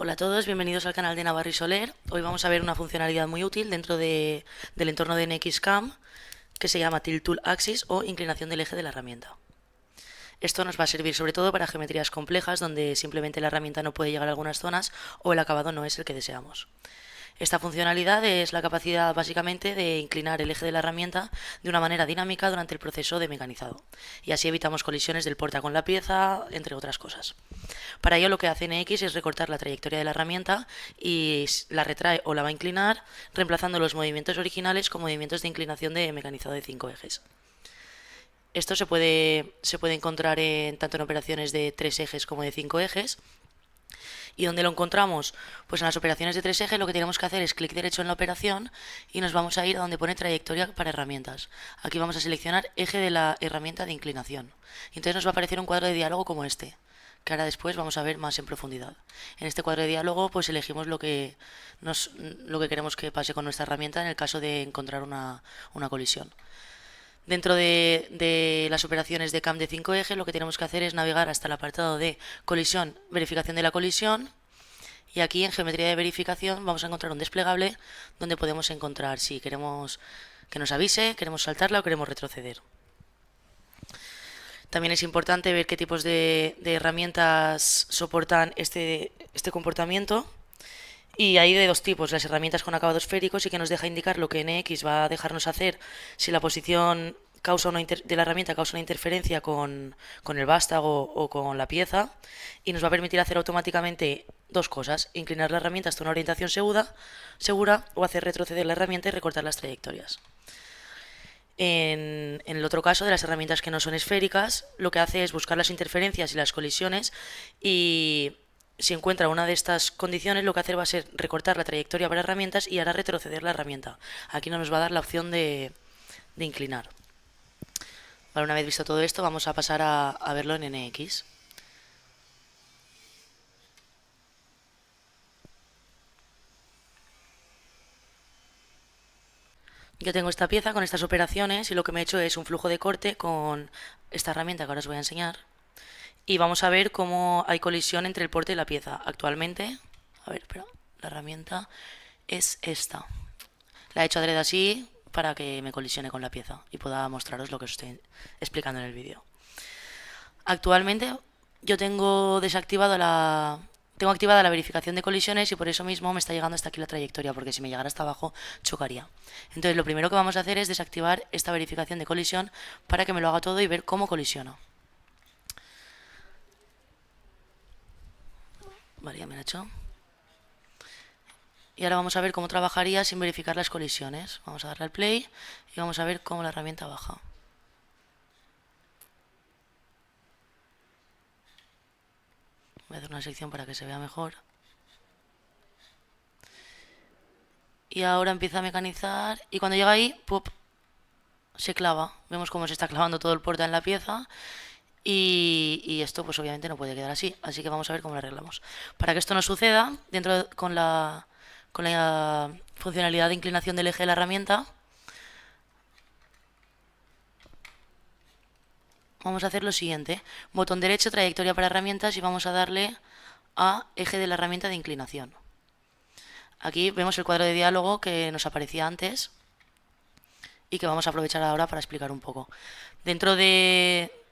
Hola a todos, bienvenidos al canal de Navarro y Soler. Hoy vamos a ver una funcionalidad muy útil dentro del entorno de NXCAM que se llama Tilt Tool Axis o inclinación del eje de la herramienta. Esto nos va a servir sobre todo para geometrías complejas donde simplemente la herramienta no puede llegar a algunas zonas o el acabado no es el que deseamos. Esta funcionalidad es la capacidad básicamente de inclinar el eje de la herramienta de una manera dinámica durante el proceso de mecanizado y así evitamos colisiones del porta con la pieza, entre otras cosas. Para ello lo que hace NX es recortar la trayectoria de la herramienta y la retrae o la va a inclinar, reemplazando los movimientos originales con movimientos de inclinación de mecanizado de 5 ejes. Esto se puede encontrar tanto en operaciones de 3 ejes como de 5 ejes. ¿Y dónde lo encontramos? Pues en las operaciones de 3 ejes lo que tenemos que hacer es clic derecho en la operación y nos vamos a ir a donde pone trayectoria para herramientas. Aquí vamos a seleccionar eje de la herramienta de inclinación. Y entonces nos va a aparecer un cuadro de diálogo como este, que ahora después vamos a ver más en profundidad. En este cuadro de diálogo pues elegimos lo que queremos que pase con nuestra herramienta en el caso de encontrar una colisión. Dentro de las operaciones de CAM de 5 ejes lo que tenemos que hacer es navegar hasta el apartado de colisión, verificación de la colisión, y aquí en geometría de verificación vamos a encontrar un desplegable donde podemos encontrar si queremos que nos avise, queremos saltarla o queremos retroceder. También es importante ver qué tipos de herramientas soportan este comportamiento. Y hay de dos tipos, las herramientas con acabado esférico sí que nos deja indicar lo que NX va a dejarnos hacer si la posición de la herramienta causa una interferencia con el vástago o con la pieza, y nos va a permitir hacer automáticamente dos cosas: inclinar la herramienta hasta una orientación segura o hacer retroceder la herramienta y recortar las trayectorias. En el otro caso, de las herramientas que no son esféricas, lo que hace es buscar las interferencias y las colisiones, y si encuentra una de estas condiciones, lo que hace va a ser recortar la trayectoria para herramientas y hará retroceder la herramienta. Aquí no nos va a dar la opción de inclinar. Vale, una vez visto todo esto, vamos a pasar a verlo en NX. Yo tengo esta pieza con estas operaciones y lo que me he hecho es un flujo de corte con esta herramienta que ahora os voy a enseñar. Y vamos a ver cómo hay colisión entre el porte y la pieza. Actualmente, a ver, espera, la herramienta es esta. La he hecho adrede así para que me colisione con la pieza y pueda mostraros lo que os estoy explicando en el vídeo. Actualmente yo tengo activada la verificación de colisiones y por eso mismo me está llegando hasta aquí la trayectoria, porque si me llegara hasta abajo chocaría. Entonces lo primero que vamos a hacer es desactivar esta verificación de colisión para que me lo haga todo y ver cómo colisiona. Vale, ya me lo he hecho. Y ahora vamos a ver cómo trabajaría sin verificar las colisiones. Vamos a darle al play y vamos a ver cómo la herramienta baja. Voy a hacer una sección para que se vea mejor. Y ahora empieza a mecanizar y cuando llega ahí, ¡pop!, se clava. Vemos cómo se está clavando todo el porta en la pieza. Y esto pues obviamente no puede quedar así que vamos a ver cómo lo arreglamos. Para que esto no suceda, con la funcionalidad de inclinación del eje de la herramienta, vamos a hacer lo siguiente: botón derecho, trayectoria para herramientas, y vamos a darle a eje de la herramienta de inclinación. Aquí vemos el cuadro de diálogo que nos aparecía antes y que vamos a aprovechar ahora para explicar un poco.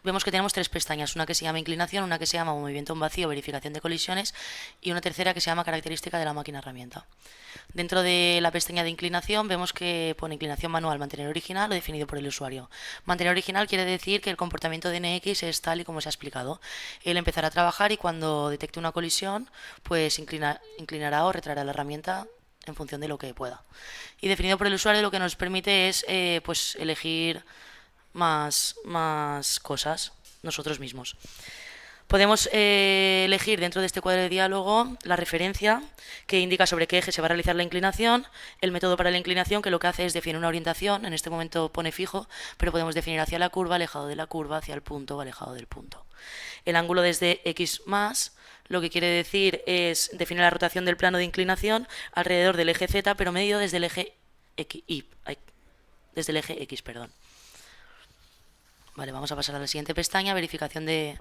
Vemos que tenemos tres pestañas: una que se llama inclinación, una que se llama movimiento en vacío, verificación de colisiones, y una tercera que se llama característica de la máquina herramienta. Dentro de la pestaña de inclinación vemos que pone inclinación manual, mantener original o definido por el usuario. Mantener original quiere decir que el comportamiento de NX es tal y como se ha explicado. Él empezará a trabajar y cuando detecte una colisión, pues inclinará o retraerá la herramienta en función de lo que pueda. Y definido por el usuario lo que nos permite es pues elegir más cosas nosotros mismos. Podemos elegir dentro de este cuadro de diálogo la referencia, que indica sobre qué eje se va a realizar la inclinación; el método para la inclinación, que lo que hace es definir una orientación. En este momento pone fijo, pero podemos definir hacia la curva, alejado de la curva, hacia el punto o alejado del punto. El ángulo desde X más, lo que quiere decir es definir la rotación del plano de inclinación alrededor del eje Z, pero medido desde el eje X, perdón. Vale, vamos a pasar a la siguiente pestaña, verificación de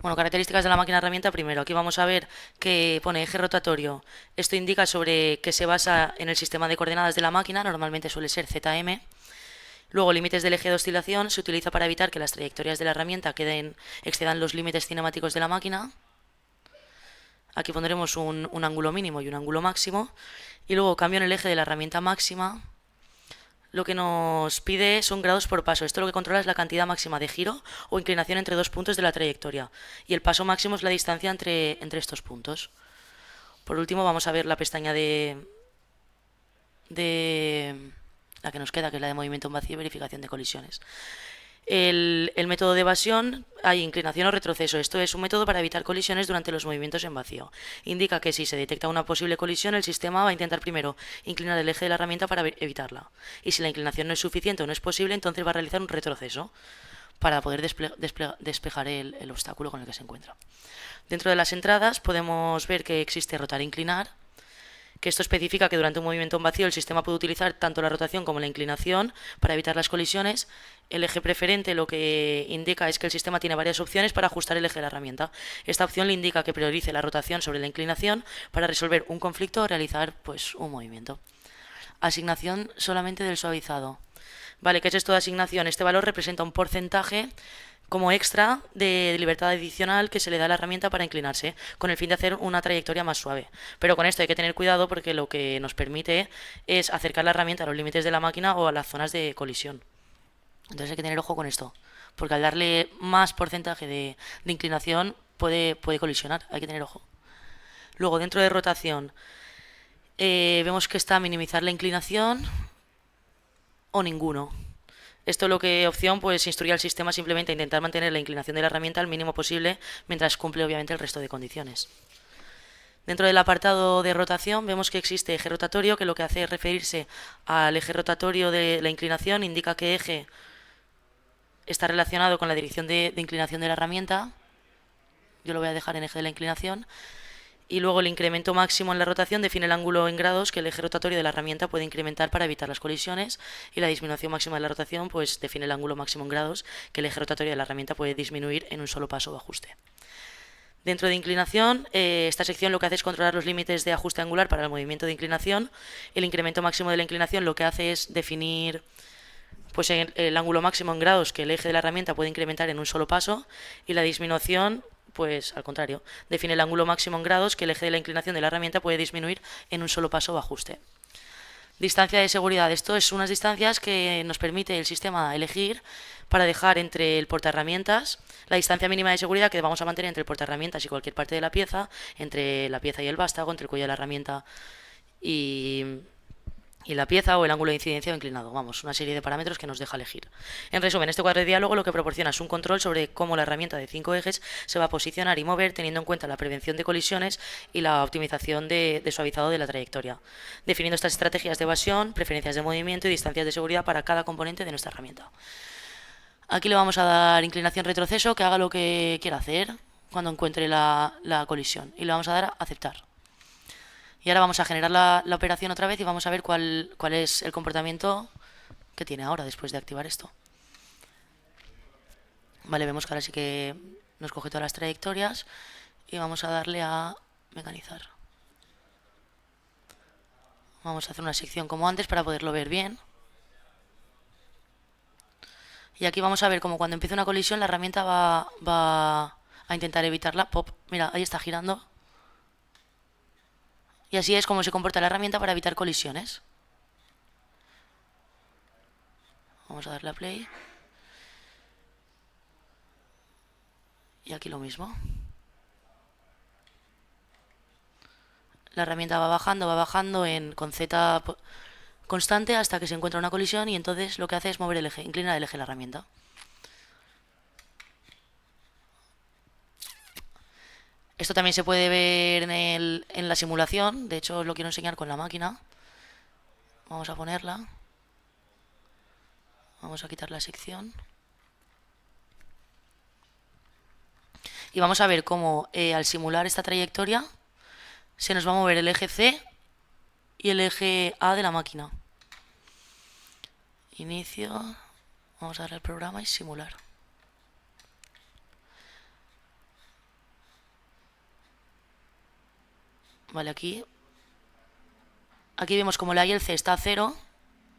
Bueno, características de la máquina herramienta primero. Aquí vamos a ver que pone eje rotatorio. Esto indica sobre que se basa en el sistema de coordenadas de la máquina, normalmente suele ser ZM. Luego, límites del eje de oscilación se utiliza para evitar que las trayectorias de la herramienta excedan los límites cinemáticos de la máquina. Aquí pondremos un ángulo mínimo y un ángulo máximo. Y luego, cambio en el eje de la herramienta máxima. Lo que nos pide son grados por paso. Esto lo que controla es la cantidad máxima de giro o inclinación entre dos puntos de la trayectoria. Y el paso máximo es la distancia entre estos puntos. Por último, vamos a ver la pestaña de la que nos queda, que es la de movimiento en vacío y verificación de colisiones. El método de evasión, hay inclinación o retroceso. Esto es un método para evitar colisiones durante los movimientos en vacío. Indica que si se detecta una posible colisión, el sistema va a intentar primero inclinar el eje de la herramienta para evitarla. Y si la inclinación no es suficiente o no es posible, entonces va a realizar un retroceso para poder despejar el obstáculo con el que se encuentra. Dentro de las entradas podemos ver que existe rotar e inclinar, que esto especifica que durante un movimiento en vacío el sistema puede utilizar tanto la rotación como la inclinación para evitar las colisiones. El eje preferente lo que indica es que el sistema tiene varias opciones para ajustar el eje de la herramienta. Esta opción le indica que priorice la rotación sobre la inclinación para resolver un conflicto o realizar un movimiento. Asignación solamente del suavizado. Vale, ¿qué es esto de asignación? Este valor representa un porcentaje como extra de libertad adicional que se le da a la herramienta para inclinarse, con el fin de hacer una trayectoria más suave. Pero con esto hay que tener cuidado porque lo que nos permite es acercar la herramienta a los límites de la máquina o a las zonas de colisión. Entonces hay que tener ojo con esto, porque al darle más porcentaje de inclinación puede colisionar, hay que tener ojo. Luego, dentro de rotación, vemos que está minimizar la inclinación o ninguno. Esto lo que opción pues instruye al sistema simplemente a intentar mantener la inclinación de la herramienta al mínimo posible mientras cumple obviamente el resto de condiciones. Dentro del apartado de rotación vemos que existe eje rotatorio, que lo que hace es referirse al eje rotatorio de la inclinación, indica qué eje está relacionado con la dirección de inclinación de la herramienta. Yo lo voy a dejar en eje de la inclinación. Y luego el incremento máximo en la rotación define el ángulo en grados que el eje rotatorio de la herramienta puede incrementar para evitar las colisiones, y la disminución máxima de la rotación pues define el ángulo máximo en grados que el eje rotatorio de la herramienta puede disminuir en un solo paso o ajuste. Dentro de inclinación, esta sección lo que hace es controlar los límites de ajuste angular para el movimiento de inclinación. El incremento máximo de la inclinación lo que hace es definir pues el ángulo máximo en grados que el eje de la herramienta puede incrementar en un solo paso, y la disminución pues al contrario, define el ángulo máximo en grados que el eje de la inclinación de la herramienta puede disminuir en un solo paso o ajuste. Distancia de seguridad. Esto es unas distancias que nos permite el sistema elegir para dejar entre el portaherramientas la distancia mínima de seguridad que vamos a mantener entre el portaherramientas y cualquier parte de la pieza, entre la pieza y el vástago, entre el cuello de la herramienta y la pieza, o el ángulo de incidencia o inclinado. Vamos, una serie de parámetros que nos deja elegir. En resumen, este cuadro de diálogo lo que proporciona es un control sobre cómo la herramienta de 5 ejes se va a posicionar y mover, teniendo en cuenta la prevención de colisiones y la optimización de suavizado de la trayectoria, definiendo estas estrategias de evasión, preferencias de movimiento y distancias de seguridad para cada componente de nuestra herramienta. Aquí le vamos a dar inclinación retroceso, que haga lo que quiera hacer cuando encuentre la colisión, y le vamos a dar a aceptar. Y ahora vamos a generar la operación otra vez y vamos a ver cuál es el comportamiento que tiene ahora después de activar esto. Vale, vemos que ahora sí que nos coge todas las trayectorias y vamos a darle a mecanizar. Vamos a hacer una sección como antes para poderlo ver bien. Y aquí vamos a ver como cuando empieza una colisión la herramienta va a intentar evitarla. Pop, mira, ahí está girando. Y así es como se comporta la herramienta para evitar colisiones. Vamos a darle a play. Y aquí lo mismo. La herramienta va bajando con Z constante hasta que se encuentra una colisión, y entonces lo que hace es mover el eje, inclinar el eje de la herramienta. Esto también se puede ver en la simulación, de hecho os lo quiero enseñar con la máquina. Vamos a ponerla. Vamos a quitar la sección. Y vamos a ver cómo al simular esta trayectoria se nos va a mover el eje C y el eje A de la máquina. Inicio. Vamos a darle al programa y simular. Vale, aquí vemos como la y el C está a 0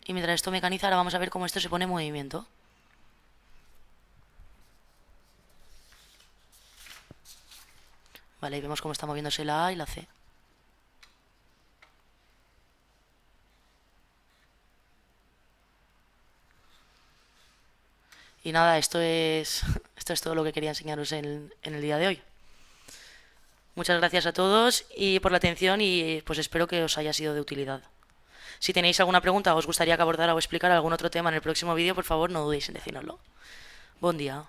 y mientras esto mecaniza ahora vamos a ver cómo esto se pone en movimiento. Vale, ahí vemos cómo está moviéndose la A y la C. Y nada, esto es todo lo que quería enseñaros en el día de hoy. Muchas gracias a todos y por la atención y pues espero que os haya sido de utilidad. Si tenéis alguna pregunta o os gustaría que abordara o explicara algún otro tema en el próximo vídeo, por favor no dudéis en decírnoslo. Buen día.